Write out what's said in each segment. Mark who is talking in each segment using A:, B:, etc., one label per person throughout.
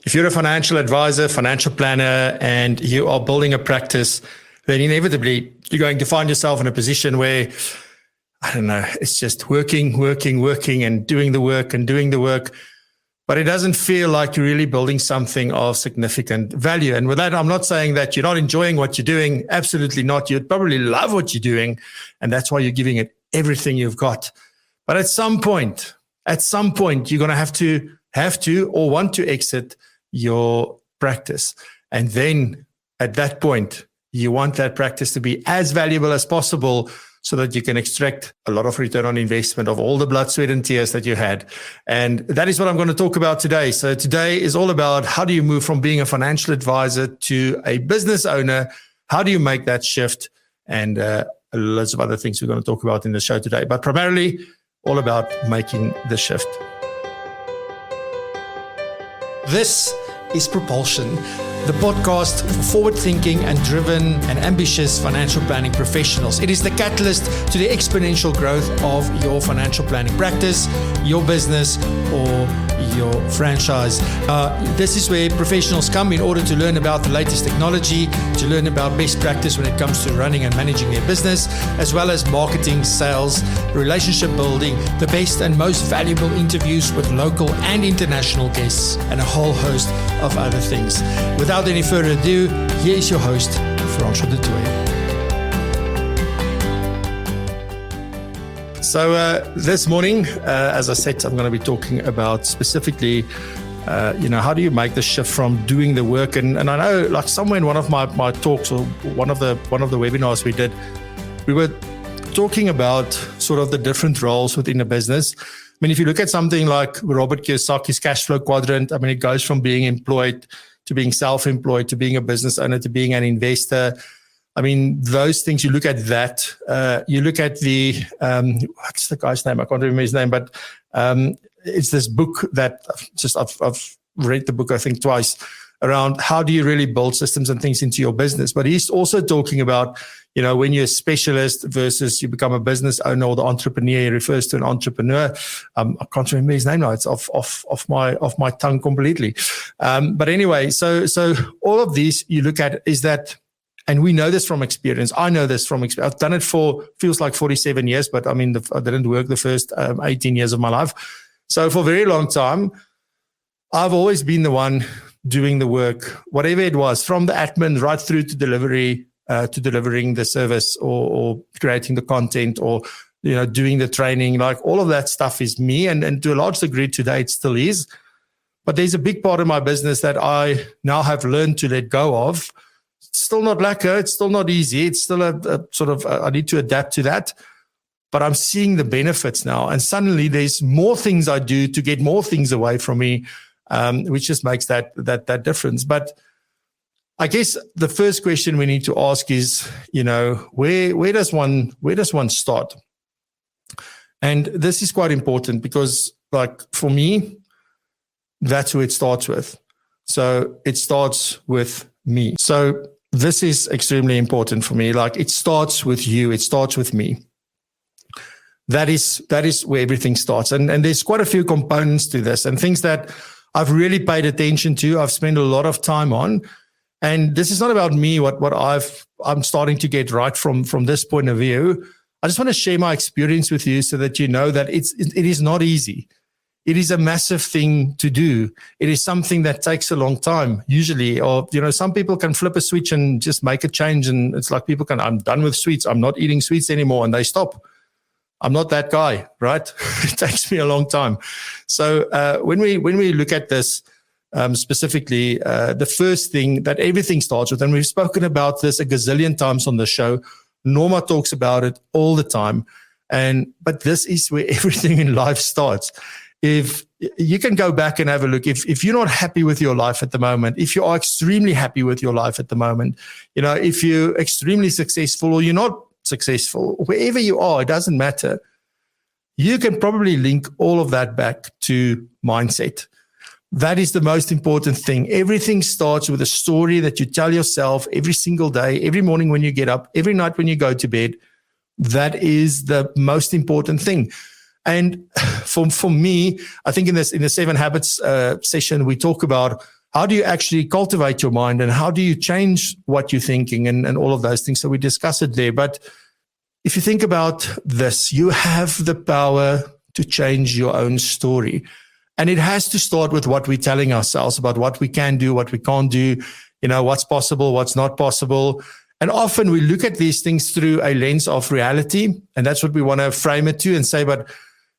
A: If you're a financial advisor, financial planner, and you are building a practice, then inevitably you're going to find yourself in a position where, I don't know, it's just working, and doing the work. But it doesn't feel like you're really building something of significant value. And with that, I'm not saying that you're not enjoying what you're doing. Absolutely not. You'd probably love what you're doing, and that's why you're giving it everything you've got. But at some point, you're going to have to or want to exit your practice. And then at that point, you want that practice to be as valuable as possible so that you can extract a lot of return on investment of all the blood, sweat, and tears that you had. And that is what I'm going to talk about today. So today is all about how do you move from being a financial advisor to a business owner? How do you make that shift? And lots of other things we're going to talk about in the show today. But primarily, all about making the shift. This is Propulsion, the podcast for forward-thinking and driven and ambitious financial planning professionals. It is the catalyst to the exponential growth of your financial planning practice, your business, or your franchise. This is where professionals come in order to learn about the latest technology, to learn about best practice when it comes to running and managing their business, as well as marketing, sales, relationship building, the best and most valuable interviews with local and international guests, and a whole host of other things. Without any further ado, here is your host, Francois du Toit. So this morning, as I said, I'm going to be talking about specifically, how do you make the shift from doing the work? And I know, like somewhere in one of my talks or one of the webinars we did, we were talking about sort of the different roles within a business. I mean, if you look at something like Robert Kiyosaki's cash flow quadrant, I mean, it goes from being employed to being self-employed to being a business owner to being an investor. I mean, those things, you look at that, you look at the, what's the guy's name? I can't remember his name, but it's this book that I've read the book, I think twice, around how do you really build systems and things into your business. But he's also talking about, when you're a specialist versus you become a business owner or the entrepreneur. He refers to an entrepreneur. I can't remember his name now. It's off my tongue completely. But anyway, so all of these you look at is that, and we know this from experience. I know this from experience. I've done it feels like 47 years, but I mean, I didn't work the first 18 years of my life. So for a very long time, I've always been the one doing the work, whatever it was, from the admin right through to delivery, to delivering the service or creating the content or, doing the training. Like all of that stuff is me. And to a large degree today, it still is. But there's a big part of my business that I now have learned to let go of. It's still not lacquer. It's still not easy. It's still a sort of, I need to adapt to that. But I'm seeing the benefits now. And suddenly there's more things I do to get more things away from me, which just makes that difference. But I guess the first question we need to ask is, where does one start? And this is quite important because, like, for me, that's who it starts with. So it starts with me. So this is extremely important for me. Like, it starts with you. It starts with me. That is where everything starts. And there's quite a few components to this and things that I've really paid attention to. I've spent a lot of time on. And this is not about me, what I'm starting to get right from this point of view. I just want to share my experience with you so that you know that it is not easy. It is a massive thing to do. It is something that takes a long time, usually. Or, some people can flip a switch and just make a change. And it's like I'm done with sweets. I'm not eating sweets anymore. And they stop. I'm not that guy, right? It takes me a long time. So when we look at this specifically, the first thing that everything starts with, and we've spoken about this a gazillion times on the show, Norma talks about it all the time. But this is where everything in life starts. If you can go back and have a look, if you're not happy with your life at the moment, if you are extremely happy with your life at the moment, if you're extremely successful or you're not successful, wherever you are, it doesn't matter. You can probably link all of that back to mindset. That is the most important thing. Everything starts with a story that you tell yourself every single day, every morning when you get up, every night when you go to bed. That is the most important thing. And for me, I think in the 7 Habits session, we talk about how do you actually cultivate your mind, and how do you change what you're thinking, and all of those things. So we discuss it there. But if you think about this, you have the power to change your own story. And it has to start with what we're telling ourselves about what we can do, what we can't do, what's possible, what's not possible. And often we look at these things through a lens of reality. And that's what we want to frame it to and say, but,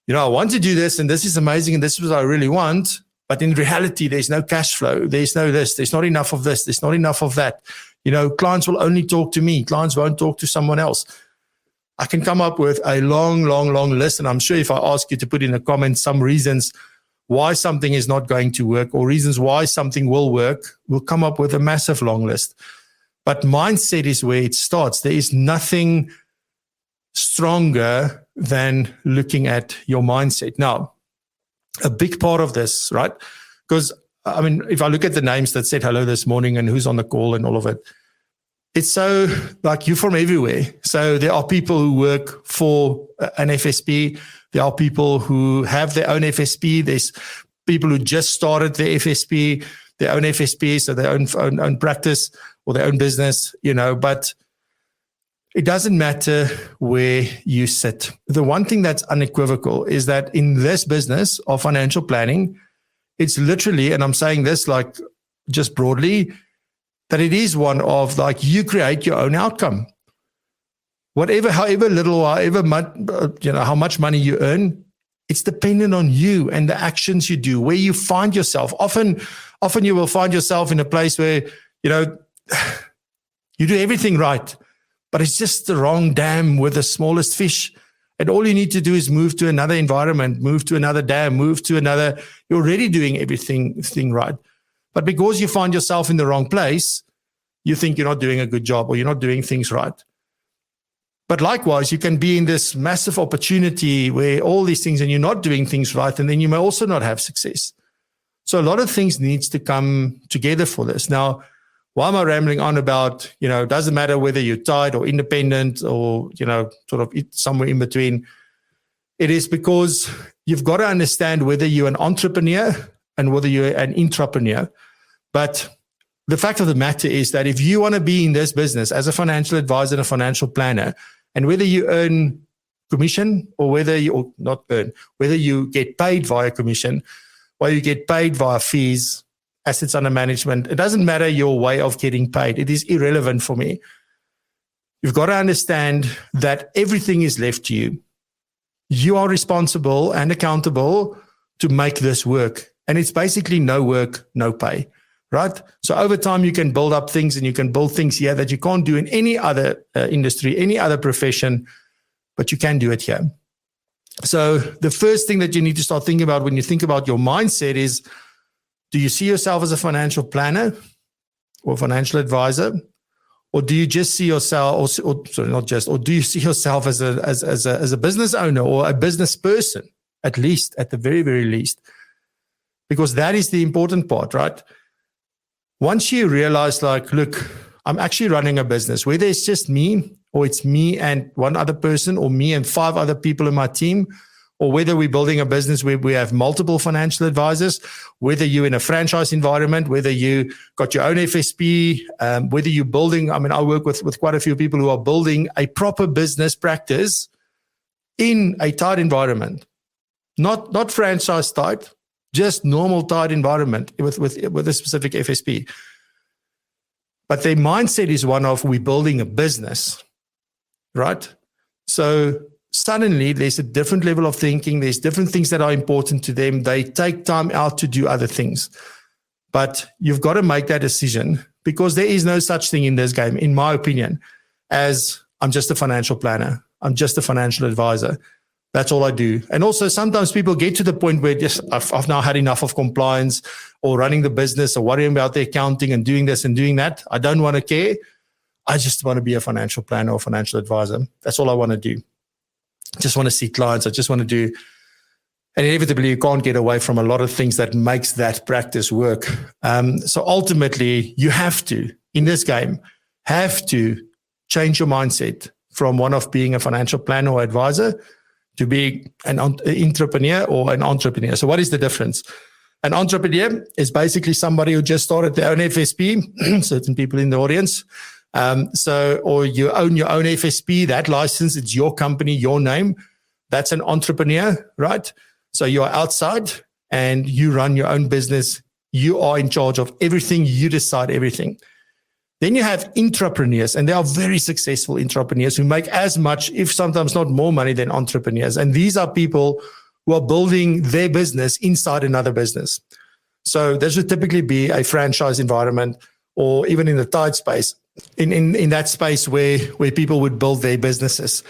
A: I want to do this, and this is amazing, and this is what I really want. But in reality, there's no cash flow. There's no this. There's not enough of this. There's not enough of that. Clients will only talk to me. Clients won't talk to someone else. I can come up with a long, long, long list. And I'm sure if I ask you to put in the comments some reasons why something is not going to work, or reasons why something will work, we'll come up with a massive long list. But mindset is where it starts. There is nothing stronger than looking at your mindset. Now, a big part of this, right? Because, if I look at the names that said hello this morning and who's on the call and all of it, it's so like you're from everywhere. So there are people who work for an FSP. There are people who have their own FSP. There's people who just started their FSP, their own FSP, so their own practice or their own business, but it doesn't matter where you sit. The one thing that's unequivocal is that in this business of financial planning, it's literally, and I'm saying this like just broadly, that it is one of like you create your own outcome. However little, however much, how much money you earn, it's dependent on you and the actions you do, where you find yourself. Often you will find yourself in a place where, you do everything right, but it's just the wrong dam with the smallest fish. And all you need to do is move to another environment, move to another dam, move to another. You're already doing everything right. But because you find yourself in the wrong place, you think you're not doing a good job or you're not doing things right. But likewise, you can be in this massive opportunity where all these things and you're not doing things right, and then you may also not have success. So a lot of things needs to come together for this. Now, why am I rambling on about, it doesn't matter whether you're tied or independent or, sort of somewhere in between. It is because you've got to understand whether you're an entrepreneur and whether you're an intrapreneur. But the fact of the matter is that if you want to be in this business as a financial advisor and a financial planner, and whether you earn commission or whether you get paid via commission, or you get paid via fees, assets under management, it doesn't matter your way of getting paid. It is irrelevant for me. You've got to understand that everything is left to you. You are responsible and accountable to make this work. And it's basically no work, no pay, right? So over time, you can build up things and you can build things here that you can't do in any other industry, any other profession, but you can do it here. So the first thing that you need to start thinking about when you think about your mindset is, do you see yourself as a financial planner or financial advisor? Or do you just see yourself, or do you see yourself as a business owner or a business person, at the very, very least? Because that is the important part, right? Once you realize, like, look, I'm actually running a business, whether it's just me or it's me and one other person or me and 5 other people in my team, or whether we're building a business where we have multiple financial advisors, whether you're in a franchise environment, whether you got your own FSP, whether you're building, I work with quite a few people who are building a proper business practice in a tied environment, not franchise tied, just normal tied environment with a specific FSP. But their mindset is one of, we're building a business, right? So suddenly there's a different level of thinking. There's different things that are important to them. They take time out to do other things. But you've got to make that decision, because there is no such thing in this game, in my opinion, as I'm just a financial planner. I'm just a financial advisor. That's all I do. And also sometimes people get to the point where just I've now had enough of compliance or running the business or worrying about the accounting and doing this and doing that. I don't want to care. I just want to be a financial planner or financial advisor. That's all I want to do. I just want to see clients. I just want to do, and inevitably you can't get away from a lot of things that makes that practice work. So ultimately you have to, in this game, have to change your mindset from one of being a financial planner or advisor to being an entrepreneur or an entrepreneur. So what is the difference? An entrepreneur is basically somebody who just started their own FSP, certain people in the audience. Or you own your own FSP, that license, it's your company, your name. That's an entrepreneur, right? So you're outside and you run your own business. You are in charge of everything. You decide everything. Then you have intrapreneurs, and they are very successful intrapreneurs who make as much, if sometimes not more money than entrepreneurs. And these are people who are building their business inside another business. So this would typically be a franchise environment, or even in the tight space, in that space where people would build their businesses.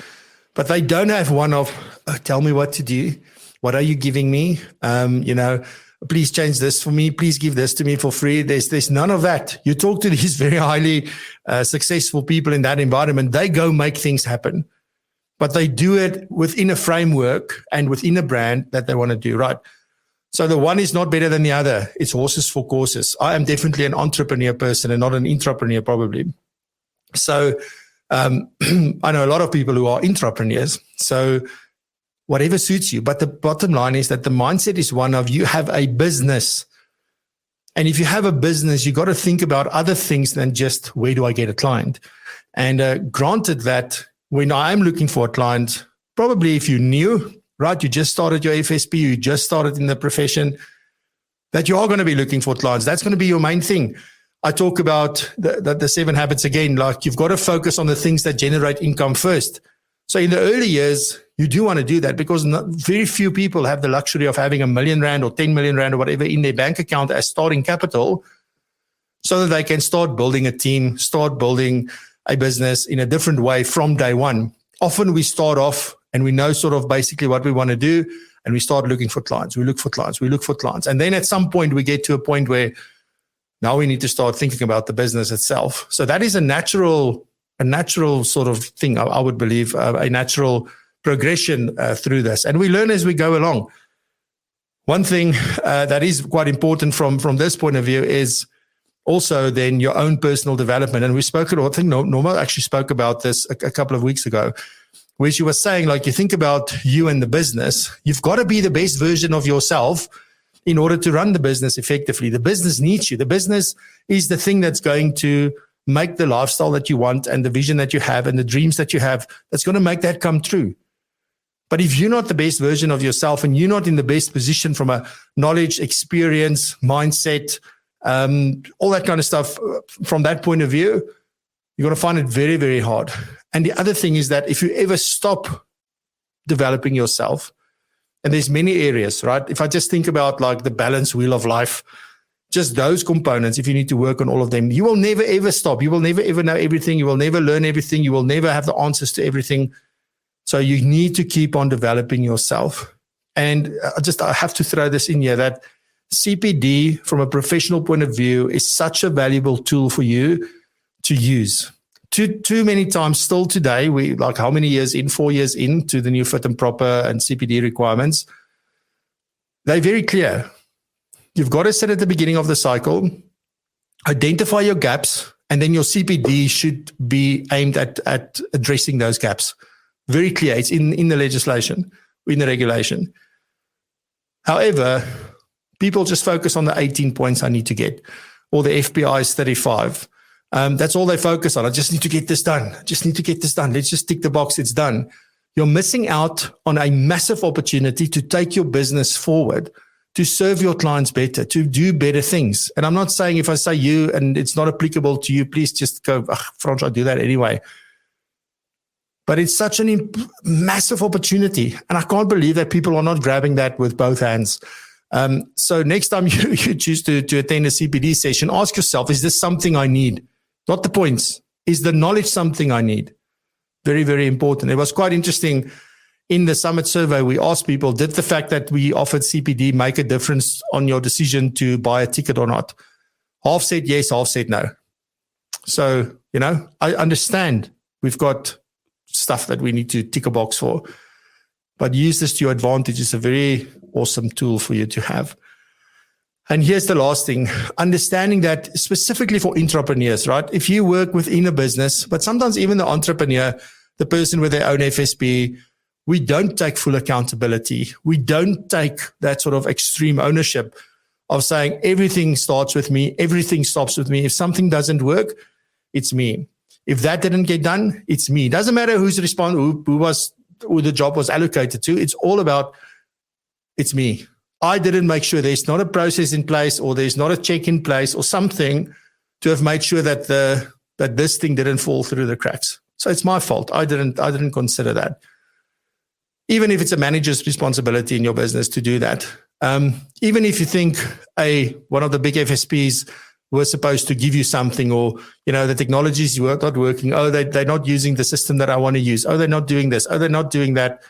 A: But they don't have one of, tell me what to do. What are you giving me? Please change this for me. Please give this to me for free. There's none of that. You talk to these very highly successful people in that environment. They go make things happen, but they do it within a framework and within a brand that they want to do, right? So the one is not better than the other. It's horses for courses. I am definitely an entrepreneur person and not an intrapreneur probably. So I know a lot of people who are intrapreneurs. So whatever suits you. But the bottom line is that the mindset is one of, you have a business. And if you have a business, you got to think about other things than just, where do I get a client? And granted that when I'm looking for a client, probably if you're new, right, you just started your FSP, you just started in the profession, that you are going to be looking for clients. That's going to be your main thing. I talk about the 7 habits again, like you've got to focus on the things that generate income first. So in the early years, you do want to do that because very few people have the luxury of having R1 million or 10 million Rand or whatever in their bank account as starting capital, so that they can start building a team, start building a business in a different way from day one. Often we start off and we know sort of basically what we want to do, and we start looking for clients. We look for clients. We look for clients. And then at some point we get to a point where now we need to start thinking about the business itself. So that is a natural sort of thing, I would believe, a natural progression through this. And we learn as we go along. One thing that is quite important from this point of view is also then your own personal development. And we spoke about, I think Norma actually spoke about this a couple of weeks ago, where she was saying, like, you think about you and the business, you've got to be the best version of yourself in order to run the business effectively. The business needs you. The business is the thing that's going to make the lifestyle that you want and the vision that you have and the dreams that you have, that's going to make that come true. But if you're not the best version of yourself and you're not in the best position from a knowledge, experience, mindset, all that kind of stuff, from that point of view, you're going to find it very, very hard. And the other thing is that if you ever stop developing yourself, and there's many areas, right? If I just think about like the balance wheel of life, just those components, if you need to work on all of them, you will never, ever stop. You will never, ever know everything. You will never learn everything. You will never have the answers to everything. So you need to keep on developing yourself. And I have to throw this in here, that CPD from a professional point of view is such a valuable tool for you to use. Too many times still today, we like how many years in, 4 years into the new fit and proper and CPD requirements, they're very clear. You've got to sit at the beginning of the cycle, identify your gaps, and then your CPD should be aimed at addressing those gaps. Very clear. It's in the legislation, in the regulation. However, people just focus on the 18 points I need to get, or the FPI is 35. That's all they focus on. I just need to get this done. Let's just tick the box. It's done. You're missing out on a massive opportunity to take your business forward, to serve your clients better, to do better things. And I'm not saying if I say you and it's not applicable to you, please just go, Frans, I do that anyway. But it's such a massive opportunity. And I can't believe that people are not grabbing that with both hands. So next time you choose to attend a CPD session, ask yourself, is this something I need? Not the points. Is the knowledge something I need? Very, very important. It was quite interesting. In the summit survey, we asked people, did the fact that we offered CPD make a difference on your decision to buy a ticket or not? Half said yes, half said no. So, I understand we've got stuff that we need to tick a box for, but use this to your advantage. It's a very awesome tool for you to have. And here's the last thing, understanding that specifically for intrapreneurs, right? If you work within a business, but sometimes even the entrepreneur, the person with their own FSP, we don't take full accountability. We don't take that sort of extreme ownership of saying everything starts with me, everything stops with me. If something doesn't work, it's me. If that didn't get done, it's me. It doesn't matter who the job was allocated to. It's all about, it's me. I didn't make sure there's not a process in place, or there's not a check in place, or something to have made sure that that this thing didn't fall through the cracks. So it's my fault. I didn't consider that. Even if it's a manager's responsibility in your business to do that. Even if you think one of the big FSPs were supposed to give you something, or, the technologies you are not working. Oh, they're not using the system that I want to use. Oh, they're not doing this. Oh, they're not doing that.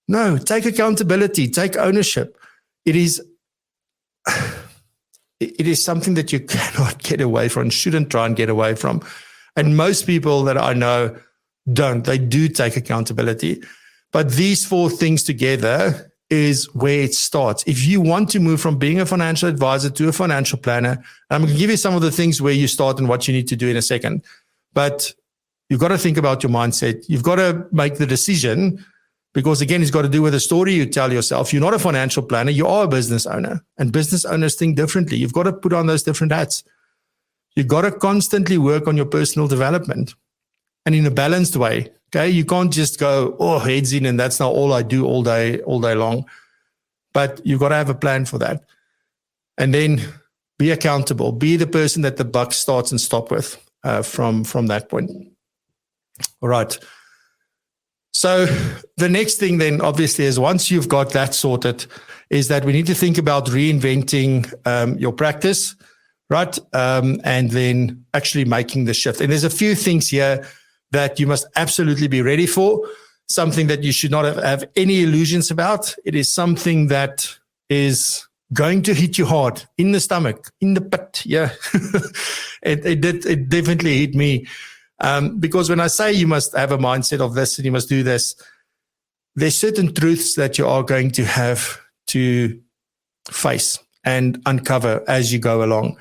A: No, take accountability, take ownership. It is something that you cannot get away from, shouldn't try and get away from. And most people that I know don't. They do take accountability. But these 4 things together is where it starts. If you want to move from being a financial advisor to a financial planner, and I'm going to give you some of the things where you start and what you need to do in a second. But you've got to think about your mindset. You've got to make the decision, because again, it's got to do with the story you tell yourself. You're not a financial planner. You are a business owner, and business owners think differently. You've got to put on those different hats. You've got to constantly work on your personal development, and in a balanced way. Okay. You can't just go, heads in, and that's not all I do all day long. But you've got to have a plan for that. And then be accountable. Be the person that the buck starts and stop with from that point. All right. So the next thing then, obviously, is once you've got that sorted, is that we need to think about reinventing your practice, right? And then actually making the shift. And there's a few things here that you must absolutely be ready for, something that you should not have any illusions about. It is something that is going to hit you hard in the stomach, in the pit. Yeah, it definitely hit me. Because when I say you must have a mindset of this and you must do this, there's certain truths that you are going to have to face and uncover as you go along.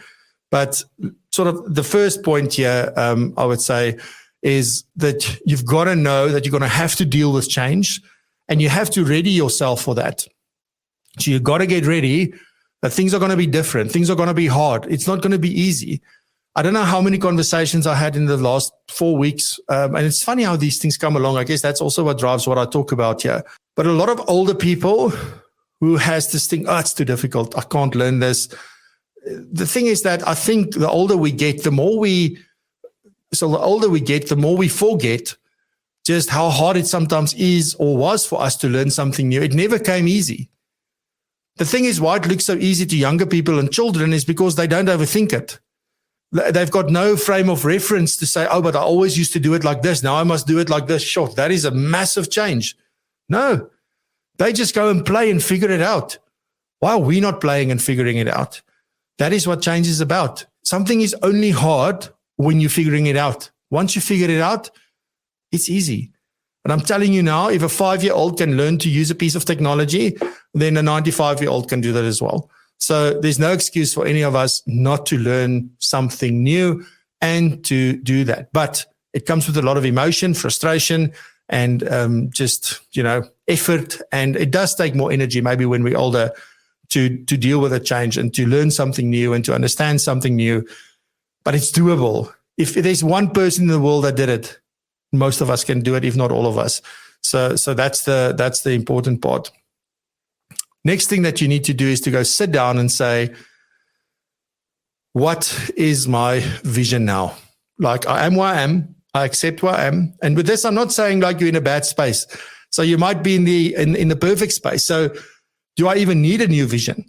A: But sort of the first point here, I would say, is that you've got to know that you're going to have to deal with change, and you have to ready yourself for that. So you've got to get ready that things are going to be different. Things are going to be hard. It's not going to be easy. I don't know how many conversations I had in the last 4 weeks. And it's funny how these things come along. I guess that's also what drives what I talk about here. But a lot of older people who has this thing, it's too difficult. I can't learn this. The thing is that I think the older we get, the more we forget just how hard it sometimes is or was for us to learn something new. It never came easy. The thing is, why it looks so easy to younger people and children is because they don't overthink it. They've got no frame of reference to say, but I always used to do it like this. Now I must do it like this. Sure, that is a massive change. No, they just go and play and figure it out. Why are we not playing and figuring it out? That is what change is about. Something is only hard when you're figuring it out. Once you figure it out, it's easy. And I'm telling you now, if a 5-year-old can learn to use a piece of technology, then a 95-year-old can do that as well. So there's no excuse for any of us not to learn something new and to do that. But it comes with a lot of emotion, frustration, and effort. And it does take more energy maybe when we're older to deal with a change and to learn something new and to understand something new. But it's doable. If there's one person in the world that did it, most of us can do it, if not all of us. So that's the important part. Next thing that you need to do is to go sit down and say, what is my vision now? Like, I am where I am. I accept where I am. And with this, I'm not saying like you're in a bad space. So you might be in the perfect space. So do I even need a new vision?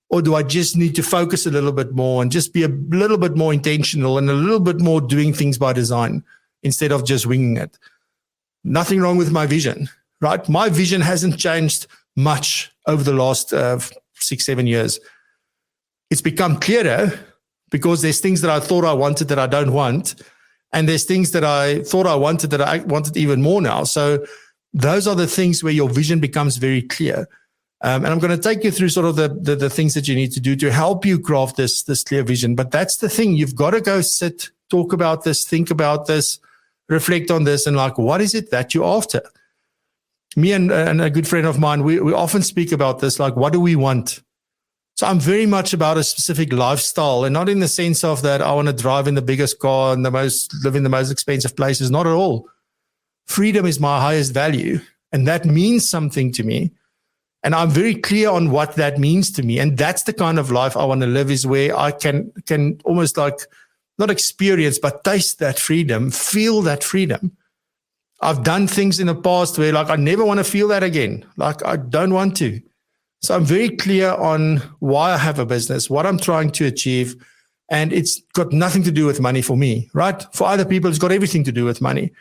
A: Or do I just need to focus a little bit more and just be a little bit more intentional and a little bit more doing things by design instead of just winging it? Nothing wrong with my vision, right? My vision hasn't changed much over the last 6-7 years. It's become clearer because there's things that I thought I wanted that I don't want. And there's things that I thought I wanted that I wanted even more now. So those are the things where your vision becomes very clear. And I'm going to take you through sort of the things that you need to do to help you craft this clear vision. But that's the thing. You've got to go sit, talk about this, think about this, reflect on this, and like, what is it that you're after? Me and a good friend of mine, we often speak about this, like, what do we want? So I'm very much about a specific lifestyle, and not in the sense of that I want to drive in the biggest car and live in the most expensive places. Not at all. Freedom is my highest value, and that means something to me. And I'm very clear on what that means to me. And that's the kind of life I want to live, is where I can almost like not experience, but taste that freedom, feel that freedom. I've done things in the past where like I never want to feel that again. Like I don't want to. So I'm very clear on why I have a business, what I'm trying to achieve. And it's got nothing to do with money for me, right? For other people, it's got everything to do with money.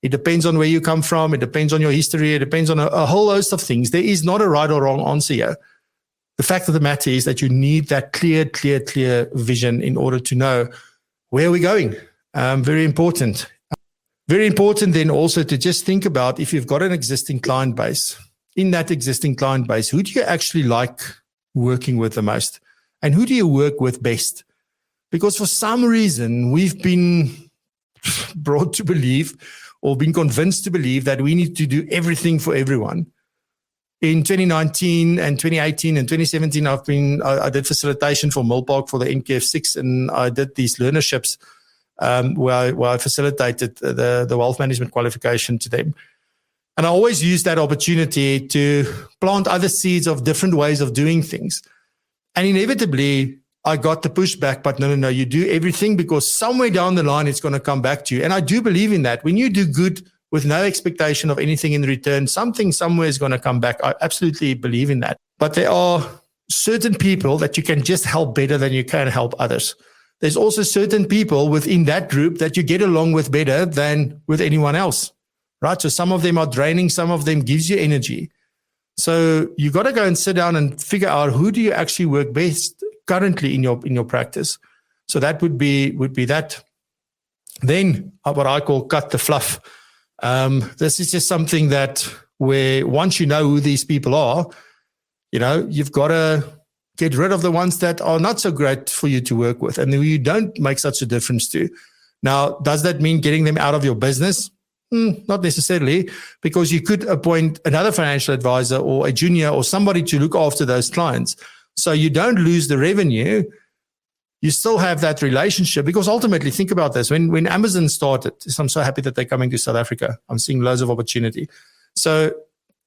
A: It depends on where you come from. It depends on your history. It depends on a whole host of things. There is not a right or wrong answer here. The fact of the matter is that you need that clear vision in order to know where we're going. Very important. Very important then also to just think about, if you've got an existing client base, in that existing client base, who do you actually like working with the most? And who do you work with best? Because for some reason, we've been brought to believe or been convinced to believe that we need to do everything for everyone. In 2019 and 2018 and 2017, I did facilitation for Milpark for the NQF6, and I did these learnerships where I facilitated the wealth management qualification to them. And I always use that opportunity to plant other seeds of different ways of doing things. And inevitably, I got the pushback, but no, you do everything because somewhere down the line, it's going to come back to you. And I do believe in that. When you do good with no expectation of anything in return, something somewhere is going to come back. I absolutely believe in that. But there are certain people that you can just help better than you can help others. There's also certain people within that group that you get along with better than with anyone else, right? So some of them are draining, some of them gives you energy. So you got to go and sit down and figure out, who do you actually work best currently in your practice. So that would be that. Then what I call cut the fluff. This is just something that where once you know who these people are, you've got to get rid of the ones that are not so great for you to work with and who you don't make such a difference to. Now, does that mean getting them out of your business? Not necessarily, because you could appoint another financial advisor or a junior or somebody to look after those clients. So you don't lose the revenue. You still have that relationship, because ultimately, think about this. When Amazon started, I'm so happy that they're coming to South Africa. I'm seeing loads of opportunity. So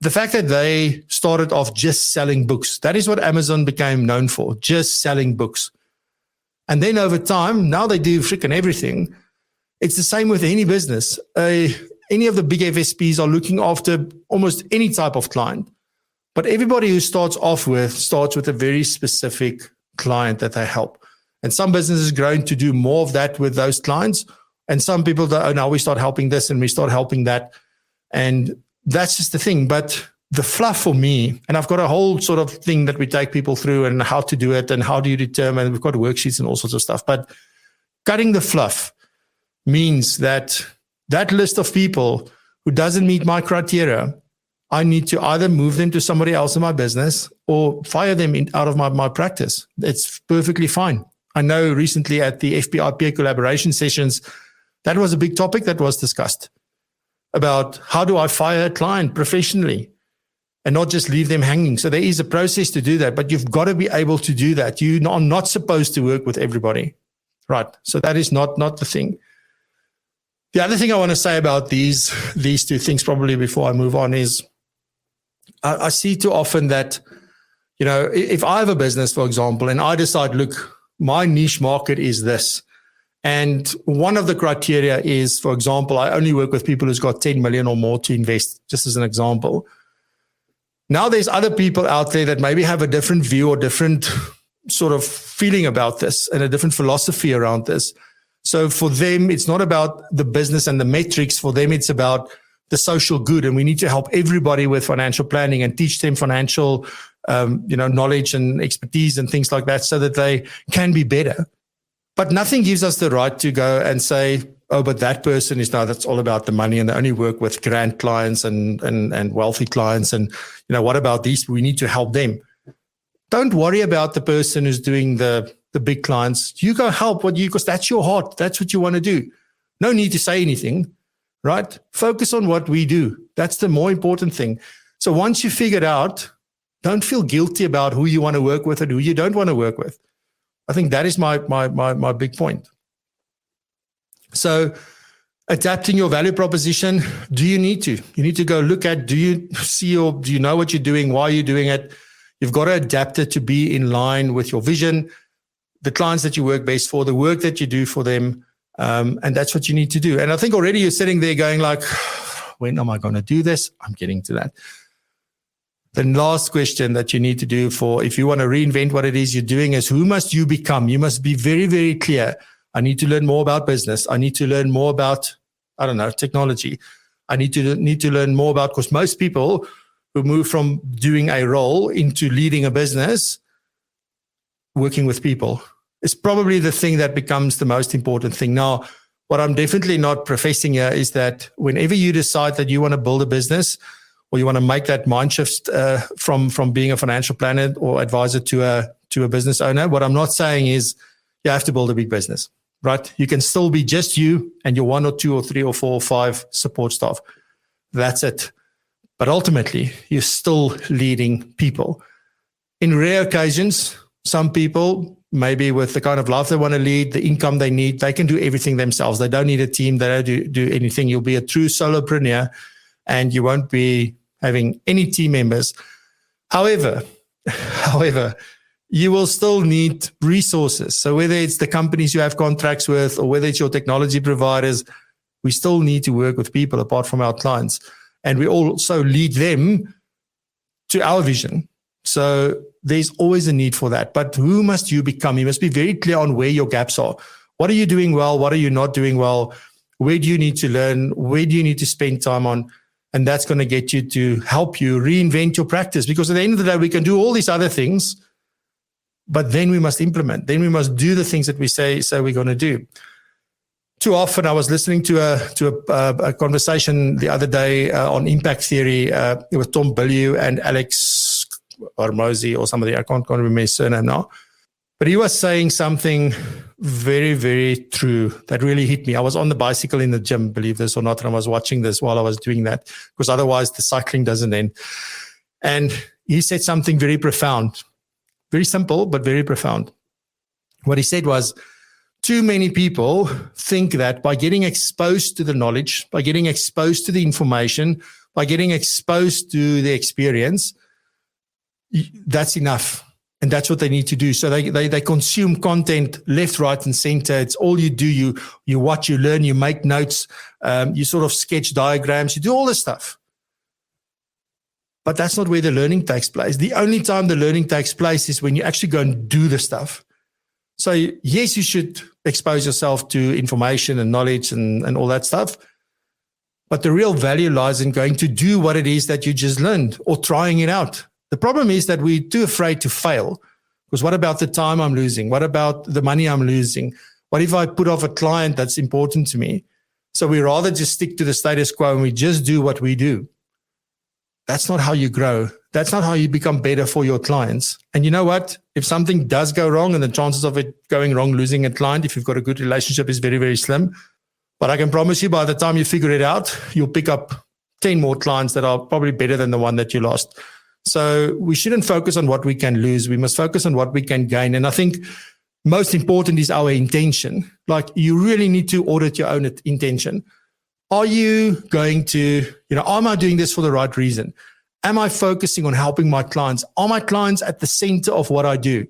A: the fact that they started off just selling books, that is what Amazon became known for, just selling books. And then over time, now they do freaking everything. It's the same with any business. Any of the big FSPs are looking after almost any type of client. But everybody who starts with a very specific client that they help. And some businesses growing to do more of that with those clients. And some people that, now we start helping this and we start helping that. And that's just the thing. But the fluff for me, and I've got a whole sort of thing that we take people through and how to do it and how do you determine, we've got worksheets and all sorts of stuff. But cutting the fluff means that list of people who doesn't meet my criteria, I need to either move them to somebody else in my business or fire them out of my practice. It's perfectly fine. I know recently at the FPI peer collaboration sessions, that was a big topic that was discussed about how do I fire a client professionally and not just leave them hanging. So there is a process to do that, but you've got to be able to do that. You are not supposed to work with everybody, right? So that is not the thing. The other thing I want to say about these two things probably before I move on is I see too often that, if I have a business, for example, and I decide, look, my niche market is this. And one of the criteria is, for example, I only work with people who's got 10 million or more to invest, just as an example. Now there's other people out there that maybe have a different view or different sort of feeling about this and a different philosophy around this. So for them, it's not about the business and the metrics. For them, it's about the social good. And we need to help everybody with financial planning and teach them financial knowledge and expertise and things like that so that they can be better. But nothing gives us the right to go and say, oh, but that person is now, that's all about the money and they only work with grand clients and wealthy clients. And, what about these? We need to help them. Don't worry about the person who's doing the big clients. You go help because that's your heart. That's what you want to do. No need to say anything, right? Focus on what we do. That's the more important thing. So once you figured out Don't feel guilty about who you want to work with and who you don't want to work with. I think that is my big point. So adapting your value proposition, do you need to? You need to go look at, do you know what you're doing? Why are you doing it? You've got to adapt it to be in line with your vision, the clients that you work best for, the work that you do for them. And that's what you need to do. And I think already you're sitting there going like, when am I going to do this? I'm getting to that. The last question that you need to do if you want to reinvent what it is you're doing is, who must you become? You must be very, very clear. I need to learn more about business. I need to learn more about, technology. I need to learn more about, because most people who move from doing a role into leading a business, working with people, is probably the thing that becomes the most important thing. Now, what I'm definitely not professing here is that whenever you decide that you want to build a business, or you want to make that mind shift from being a financial planner or advisor to a business owner, what I'm not saying is you have to build a big business, right? You can still be just you and your 1 or 2 or 3 or 4 or 5 support staff. That's it. But ultimately, you're still leading people. In rare occasions, some people, maybe with the kind of life they want to lead, the income they need, they can do everything themselves. They don't need a team. They don't do anything. You'll be a true solopreneur and you won't be having any team members. However, you will still need resources. So whether it's the companies you have contracts with or whether it's your technology providers, we still need to work with people apart from our clients. And we also lead them to our vision. So there's always a need for that. But who must you become? You must be very clear on where your gaps are. What are you doing well? What are you not doing well? Where do you need to learn? Where do you need to spend time on? And that's going to get you to help you reinvent your practice. Because at the end of the day, we can do all these other things, but then we must implement. Then we must do the things that we say we're going to do. Too often, I was listening to a conversation the other day on impact theory with Tom Bilyeu and Alex Hormozi or somebody. I can't remember his surname now. But he was saying something very, very true that really hit me. I was on the bicycle in the gym, believe this or not, and I was watching this while I was doing that, because otherwise the cycling doesn't end. And he said something very profound, very simple, but very profound. What he said was, too many people think that by getting exposed to the knowledge, by getting exposed to the information, by getting exposed to the experience, that's enough. And that's what they need to do. So they consume content left, right, and center. It's all you do. You watch, you learn, you make notes, you sort of sketch diagrams, you do all this stuff. But that's not where the learning takes place. The only time the learning takes place is when you actually go and do the stuff. So yes, you should expose yourself to information and knowledge and all that stuff. But the real value lies in going to do what it is that you just learned or trying it out. The problem is that we're too afraid to fail, because what about the time I'm losing? What about the money I'm losing? What if I put off a client that's important to me? So we rather just stick to the status quo and we just do what we do. That's not how you grow. That's not how you become better for your clients. And you know what? If something does go wrong, and the chances of it going wrong, losing a client, if you've got a good relationship, is very, very slim. But I can promise you, by the time you figure it out, you'll pick up 10 more clients that are probably better than the one that you lost. So we shouldn't focus on what we can lose. We must focus on what we can gain. And I think most important is our intention. Like, you really need to audit your own intention. Are you going to, am I doing this for the right reason? Am I focusing on helping my clients? Are my clients at the center of what I do?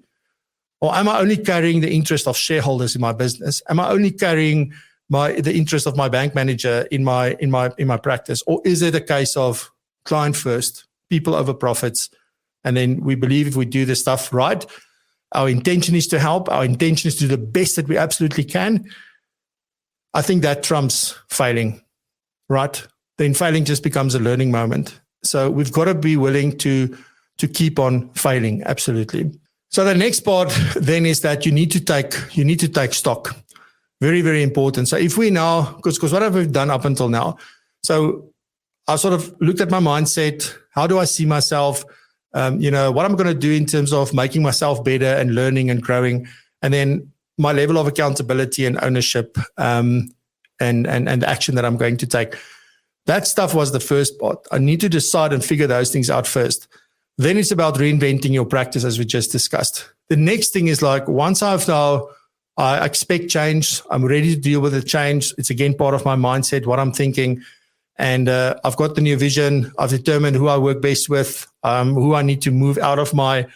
A: Or am I only carrying the interest of shareholders in my business? Am I only carrying the interest of my bank manager in my practice? Or is it a case of client first, people over profits? And then we believe if we do this stuff right, our intention is to help. Our intention is to do the best that we absolutely can. I think that trumps failing, right? Then failing just becomes a learning moment. So we've got to be willing to keep on failing. Absolutely. So the next part then is that you need to take stock. Very, very important. So if we now, because what have we done up until now? So I sort of looked at my mindset. How do I see myself? What I'm going to do in terms of making myself better and learning and growing. And then my level of accountability and ownership and the action that I'm going to take. That stuff was the first part. I need to decide and figure those things out first. Then it's about reinventing your practice, as we just discussed. The next thing is like, once I expect change, I'm ready to deal with the change. It's again part of my mindset, what I'm thinking. And I've got the new vision. I've determined who I work best with, who I need to move out of my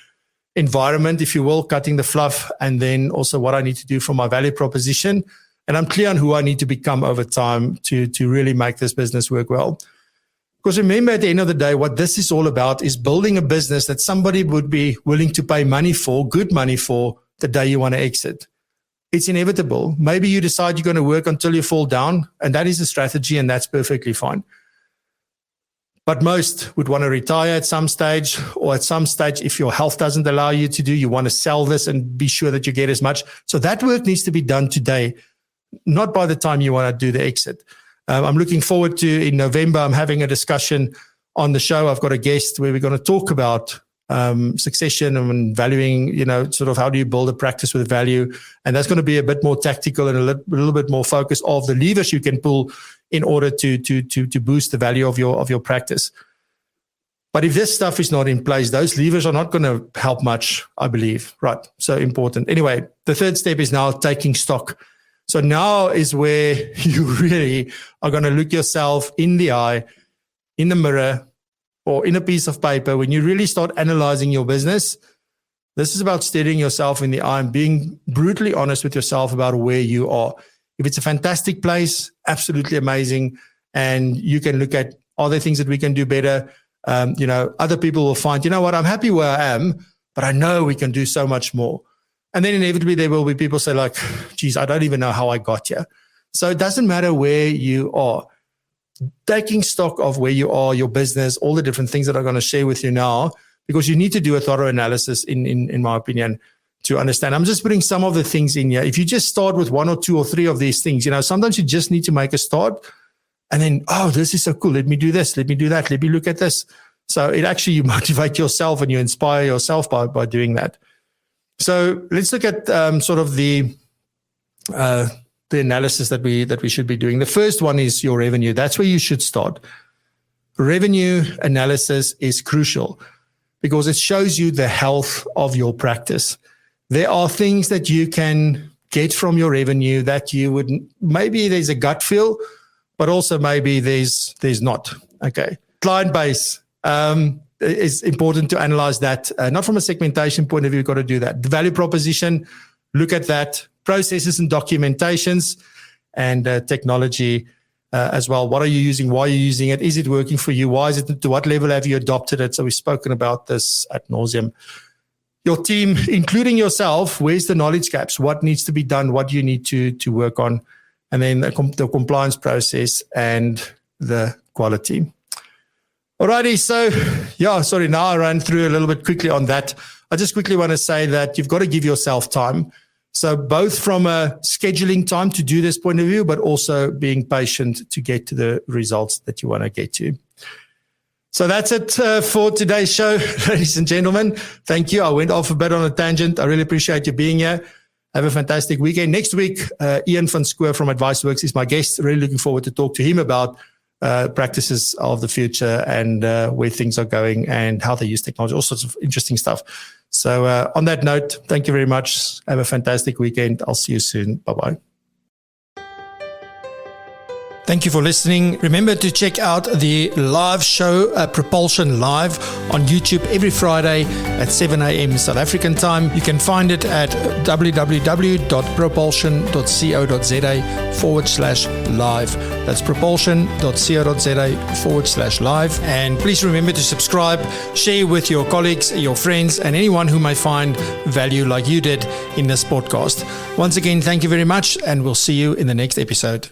A: environment, if you will, cutting the fluff, and then also what I need to do for my value proposition. And I'm clear on who I need to become over time to really make this business work well. Because remember, at the end of the day, what this is all about is building a business that somebody would be willing to pay money for, good money for, the day you want to exit. It's inevitable. Maybe you decide you're going to work until you fall down, and that is a strategy, and that's perfectly fine. But most would want to retire at some stage, or at some stage, if your health doesn't allow you to do, you want to sell this and be sure that you get as much. So that work needs to be done today, not by the time you want to do the exit. I'm looking forward to, in November, I'm having a discussion on the show. I've got a guest where we're going to talk about succession and valuing, sort of how do you build a practice with value. And that's going to be a bit more tactical and a little bit more focused of the levers you can pull in order to boost the value of your practice. But if this stuff is not in place, those levers are not going to help much, I believe. Right. So important. Anyway, the third step is now taking stock. So now is where you really are going to look yourself in the eye, in the mirror, or in a piece of paper. When you really start analyzing your business, this is about staring yourself in the eye and being brutally honest with yourself about where you are. If it's a fantastic place, absolutely amazing. And you can look at, are there things that we can do better? Other people will find, you know what, I'm happy where I am, but I know we can do so much more. And then inevitably there will be people say like, geez, I don't even know how I got here. So it doesn't matter where you are. Taking stock of where you are, your business, all the different things that I'm going to share with you now, because you need to do a thorough analysis in my opinion to understand. I'm just putting some of the things in here. If you just start with 1 or 2 or 3 of these things, sometimes you just need to make a start and then, oh, this is so cool. Let me do this. Let me do that. Let me look at this. So it actually, you motivate yourself and you inspire yourself by doing that. So let's look at sort of the analysis that we should be doing. The first one is your revenue. That's where you should start. Revenue analysis is crucial because it shows you the health of your practice. There are things that you can get from your revenue that you would, maybe there's a gut feel, but also maybe there's not. Okay. Client base. It's important to analyze that, not from a segmentation point of view, you've got to do that. The value proposition, look at that. Processes and documentations and technology as well. What are you using? Why are you using it? Is it working for you? Why is it? To what level have you adopted it? So we've spoken about this ad nauseum. Your team, including yourself, where's the knowledge gaps? What needs to be done? What do you need to work on? And then the compliance process and the quality. Alrighty, so now I ran through a little bit quickly on that. I just quickly want to say that you've got to give yourself time. So both from a scheduling time to do this point of view, but also being patient to get to the results that you want to get to. So that's it for today's show, ladies and gentlemen. Thank you. I went off a bit on a tangent. I really appreciate you being here. Have a fantastic weekend. Next week, Ian van Schoor from AdviceWorks is my guest. Really looking forward to talk to him about practices of the future and where things are going and how they use technology, all sorts of interesting stuff. So on that note, thank you very much. Have a fantastic weekend. I'll see you soon. Bye-bye. Thank you for listening. Remember to check out the live show, Propulsion Live, on YouTube every Friday at 7 a.m. South African time. You can find it at www.propulsion.co.za/live. That's propulsion.co.za/live. And please remember to subscribe, share with your colleagues, your friends, and anyone who may find value like you did in this podcast. Once again, thank you very much, and we'll see you in the next episode.